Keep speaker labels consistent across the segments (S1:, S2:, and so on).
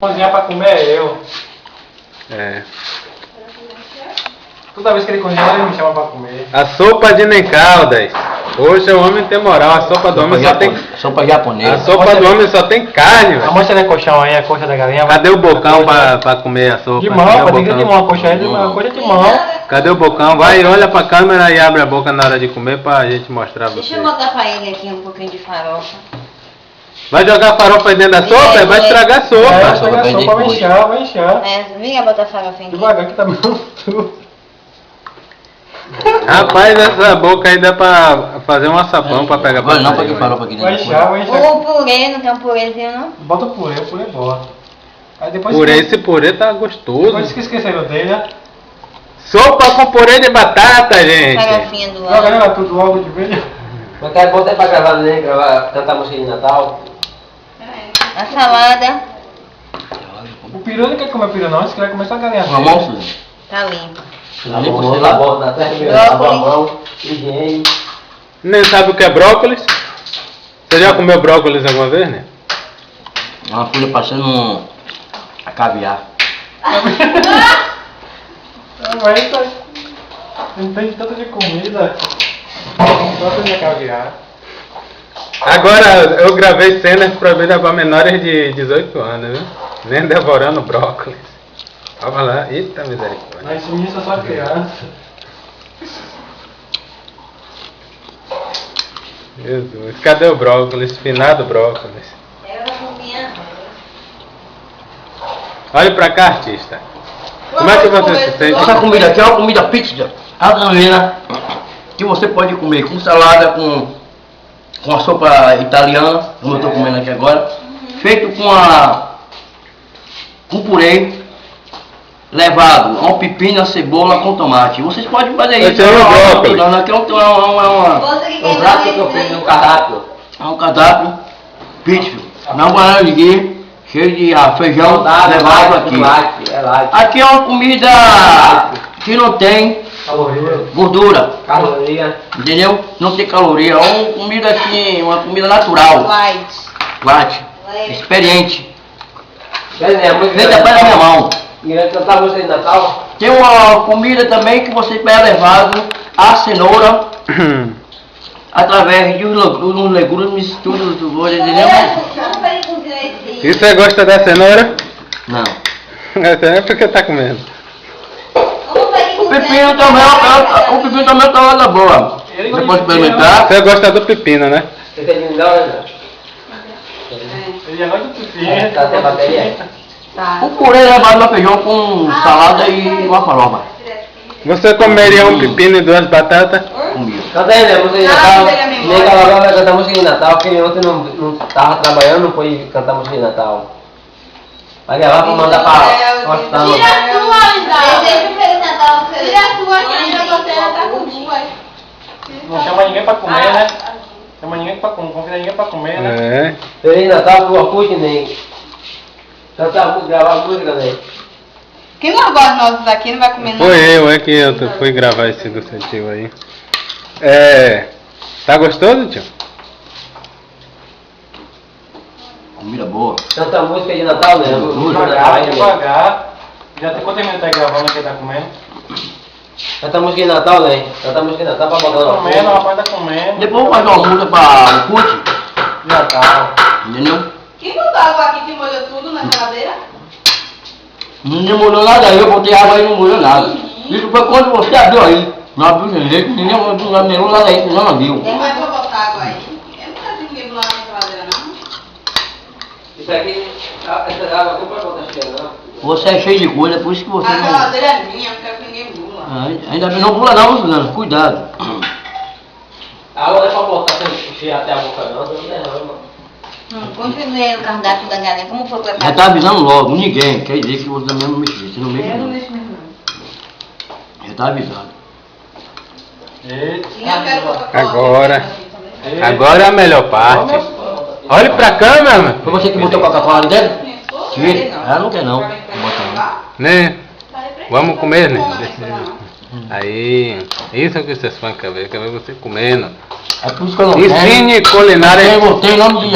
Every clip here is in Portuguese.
S1: Cozinhar pra comer é eu.
S2: É.
S1: Toda vez que ele cozinha, ele me chama pra comer.
S2: A sopa de nem caldas. Hoje o homem tem moral. A sopa do homem só tem.
S3: Sopa japonesa.
S2: A sopa do homem só tem carne,
S1: A
S2: velho.
S1: mancha de colchão aí, a coxa da galinha.
S2: Cadê o bocão pra comer a sopa?
S1: De
S2: Cadê
S1: mão,
S2: o
S1: tem que de mão, a coxa aí, a coxa de mão.
S2: Cadê o bocão? Vai, olha pra câmera e abre a boca na hora de comer pra gente mostrar a
S4: Deixa
S2: você.
S4: eu botar pra ele aqui um pouquinho de farofa.
S2: Vai jogar farofa aí dentro da sopa? Vai estragar a
S1: É,
S2: sopa.
S1: vai pegar a sopa, vai inchar, vai inchar.
S4: É, vem botar farofa aqui.
S1: Devagar que tá meio tudo.
S2: Rapaz, essa boca aí dá pra fazer um açapão pra pegar pra
S3: Vai não, pra que
S2: comer,
S3: farofa aqui
S1: Vai
S3: dentro.
S1: inchar, vai inchar.
S4: O purê, não tem um purêzinho não?
S1: Bota o purê bota. Aí depois
S2: Purê, esse purê tá gostoso.
S1: Depois que esqueceram dele, né?
S2: Sopa com purê de batata, gente.
S4: Farofinha do
S1: Joga
S4: lado.
S1: ela tudo logo de vez.
S5: Mas cara, bota aí pra gravar, né? Cantar música de Natal.
S4: A salada
S1: O peru não quer comer peru não, esse quer comer só galinha.
S3: Uma mão, Suzy.
S4: tá limpa.
S3: Ali por
S5: Vamos
S3: você
S5: lá,
S3: lá.
S5: bota na terra, lava a mão, higiene.
S2: Nem sabe o que é brócolis? Você já comeu brócolis alguma vez, né?
S3: Uma folha passando a caviar.
S1: Mas tá... Não tem tanto de comida. Gosta de caviar.
S2: Agora eu gravei cenas proibidas para menores de 18 anos, viu? Nem devorando brócolis. Olha lá, eita misericórdia.
S1: Mas isso é só criança.
S2: Jesus, cadê o brócolis? Finado brócolis.
S4: Pega a fofinha.
S2: Olhe pra cá, artista. Como é que você se sente?
S3: Essa comida aqui é uma comida pizza italiana que você pode comer com salada, com a sopa italiana, como eu estou comendo aqui agora, feito com purê, levado a um pepino, a cebola com tomate. Vocês podem fazer isso.
S2: Esse é o brócolis.
S3: Não, aqui é
S4: Você que
S5: Um
S4: quer
S5: prato
S4: dar
S5: que eu fiz no
S4: isso,
S5: cardápio.
S3: é um cardápio pizza, na banana de guia, cheio de feijão levado aqui.
S5: Light, é light.
S3: Aqui é uma comida que não tem
S5: Caloria.
S3: gordura.
S5: Caloria.
S3: Entendeu? Não tem caloria, é uma comida natural,
S4: light.
S3: light,
S4: Leve.
S3: experiente,
S5: Feita
S3: feita pela minha mão.
S5: Irã cantar música de Natal.
S3: Tem uma comida também que você pega levado a cenoura através de uns legumes, tudo, entendeu?
S4: Vamos pra ele cozinhar esse.
S2: E você gosta da cenoura?
S3: Não.
S2: Essa é porque tá comendo.
S4: Vamos pra ele
S3: O
S4: cozinhar
S3: pepino
S4: esse.
S3: também é uma coisa boa.
S1: Ele
S3: Você
S1: gosta
S3: pode
S1: de pepino.
S3: experimentar.
S2: Você gosta do pepino, né?
S5: Você tem mingau, né?
S1: Ele já gosta de pepino.
S5: Tá até bateria.
S4: Tá.
S3: O purê levado a feijão com salada e uma farofa.
S2: Você comeria um pepino e duas batatas?
S3: Comigo.
S5: Canta aí, né? Música de Natal. Nem Caloró vai cantar música de Natal, porque ontem não tava trabalhando, não foi cantar música de Natal. Vai gravar pra mandar pra postar no...
S6: Tira a sua, Lindal.
S4: Desejo um Feliz Natal pra
S6: Tira a sua, que a você tá com duas.
S1: Não chama ninguém pra comer, né? Chama ninguém pra comer, convida ninguém pra comer, né?
S2: É.
S5: Feliz Natal pro Orkut, nem. Cantar, gravar música, nem.
S6: Quem não gosta de nós aqui não vai comer nada.
S2: Foi eu, é que eu fui gravar esse do seu tio aí. É. Tá gostoso, tio?
S3: Comida boa.
S5: Canta música de Natal, né? Música de Natal,
S1: Devagar,
S5: aí, né?
S1: devagar. Já tem quantos minutos aí gravando que ele tá comendo?
S5: Canta música de Natal, né? Canta música de Natal pra botar
S1: Tá
S5: no
S1: comendo, o
S5: Orkut.
S1: rapaz tá comendo.
S3: Depois eu faço uma música para o curte,
S1: Natal.
S3: entendeu?
S6: Quem botou água aqui que molhou tudo na geladeira?
S3: Não demorou nada aí, eu botei água aí e não molhou nada. Isso foi quando você abriu aí. Não abriu de jeito nenhum, não melhorou nada aí, não abriu.
S6: Quem vai pra botar água aí? Eu nunca vi ninguém botar na geladeira, não.
S5: Isso aqui, essa água aqui não pode botar cheia, não.
S3: Você é cheio de coisa, por isso que você
S6: A
S3: não...
S6: geladeira é minha, não quero que ninguém bula.
S3: Ainda bem, não pula não, Suzana, cuidado.
S5: A água não é pra botar sem encher até a boca, não. Não derrama.
S4: Continue o cardápio da galinha. Como foi
S3: Já
S4: preparado?
S3: tá avisando logo, ninguém. Quer dizer que você mesmo mexer, você não mexe
S4: Eu não
S3: não.
S4: mexo mesmo.
S3: Já tá avisado.
S1: Eita.
S6: E eu quero Coca-Cola.
S2: Agora.
S1: Eita.
S2: Agora é a melhor parte. Olhe pra câmera, mano.
S3: Foi você que botou Coca-Cola ali dentro? Tira. Ela não quer não. Não bota não.
S2: Né? Vamos comer, né? Aí, isso é o que vocês fãs querem ver você comendo.
S3: É por isso que eu não
S2: Ensine culinária.
S3: Tem nome de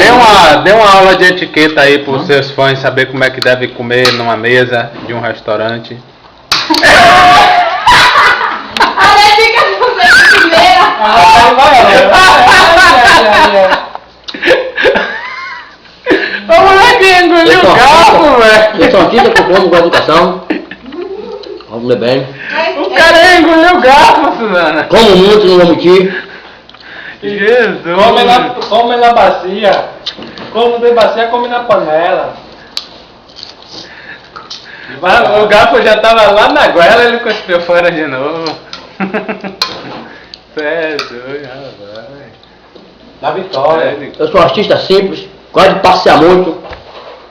S2: Dê uma aula de etiqueta aí para os seus fãs saber como é que deve comer numa mesa de um restaurante.
S6: A dica de você primeira.
S2: O moleque engoliu o garfo, velho.
S3: Eu sou artista com fome, com educação. Vamos comer bem.
S2: O cara engoliu o garfo, Suzana.
S3: Como muito, não vou mentir.
S2: Jesus.
S1: Come na bacia. Como tem bacia, come na panela.
S2: O garfo já tava lá na goela, ele cuspiu fora de novo. Sério, rapaz.
S1: Da vitória.
S3: Eu sou artista simples, gosto de passear muito,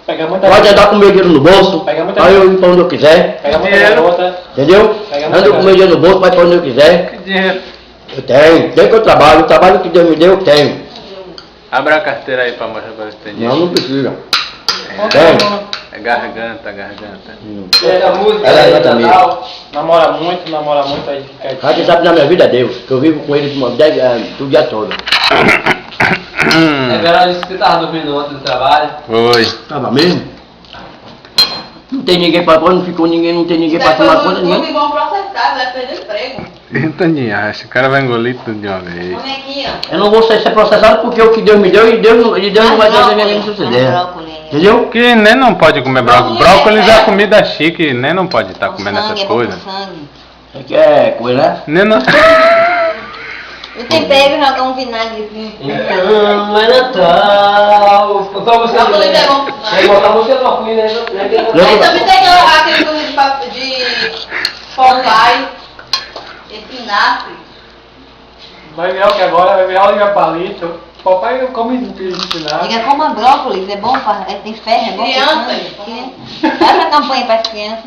S1: Pega muita
S3: gosto de andar com meu dinheiro no bolso,
S1: Pega muita
S3: aí eu ir pra onde eu quiser,
S1: Pega muita
S2: dinheiro.
S1: garota.
S3: entendeu?
S1: Pega muita
S3: Ando com meu dinheiro no bolso, vai pra onde eu quiser.
S2: Que dinheiro.
S3: Eu tenho, desde que eu trabalho, o trabalho que Deus me deu, eu tenho.
S2: Abra a carteira aí pra mostrar pra você ter
S3: Não,
S2: dinheiro.
S3: não precisa.
S2: É garganta.
S5: Essa música
S3: Ela
S5: aí
S3: é
S5: de
S3: também.
S5: Natal.
S1: Namora muito, aí fica
S3: A gente sabe na minha vida é Deus, que eu vivo com ele o dia todo.
S5: É verdade isso que você tava dormindo ontem no trabalho.
S2: Oi.
S3: Tava mesmo? Não tem ninguém pra não ficou ninguém, não tem ninguém pra
S6: Depois
S3: tomar conta de
S6: no
S3: ninguém.
S6: YouTube vão processar, vai perder emprego.
S2: Entendi, acho. O cara vai engolir tudo de uma vez.
S4: Come aqui, ó.
S3: Eu não vou ser processado porque o que Deus me deu e Deus não vai fazer ninguém suceder. Entendeu?
S2: Que nem não pode comer brócolis. Brócolis é comida chique, nem não pode estar comendo essas coisas.
S3: Você quer coisa, né?
S2: Nem não...
S4: O tempero joga um vinagrezinho.
S5: Então é Natal. Botar você
S6: Brócolis é bom.
S5: Tem que botar você pra ruim, né?
S6: Aí também tem aquele filme de Popeye, espinafre.
S1: Vai ver o que agora, vai ver Oliver Palito. Papai não come ensinar.
S4: Diga, coma brócolis, é bom, tem ferro, é bom.
S6: Criança.
S4: Faz a campanha para as crianças.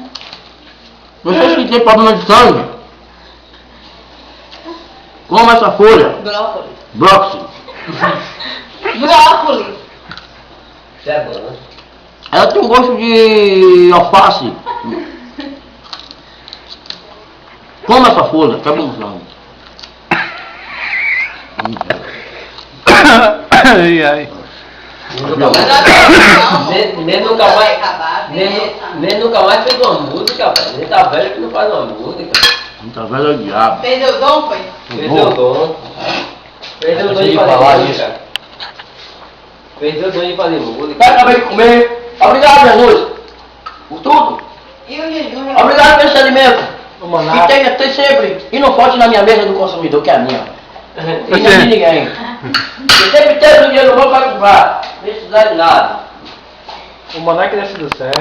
S3: Vocês que têm problema de sangue, coma essa folha,
S6: Brócolis.
S3: brócolis.
S6: Brócolis.
S5: Isso é bom, né?
S3: Ela tem um gosto de alface. Coma essa folha, que é bom sangue.
S2: Ai.
S5: Nem nunca mais. Nem nunca mais fez uma música, velho. Nem tá velho que não faz uma música.
S3: Muita velha é o diabo.
S6: Perdeu o dom, foi?
S5: Perdeu o dom. Perdeu o dom de
S3: Tem que
S5: fazer
S3: falar
S5: música. Perdeu o dom de fazer música.
S3: Vai acabar de comer. Obrigado, Jesus. Por tudo.
S6: E o jejum?
S3: Obrigado por esse alimento.
S1: O
S3: Que
S1: Monaco.
S3: tem sempre. E não falte na minha mesa do consumidor, que é a minha. E não de ninguém. Eu sempre tenho o dinheiro bom para comprar. Não precisar de nada.
S1: O Monaco desce do céu.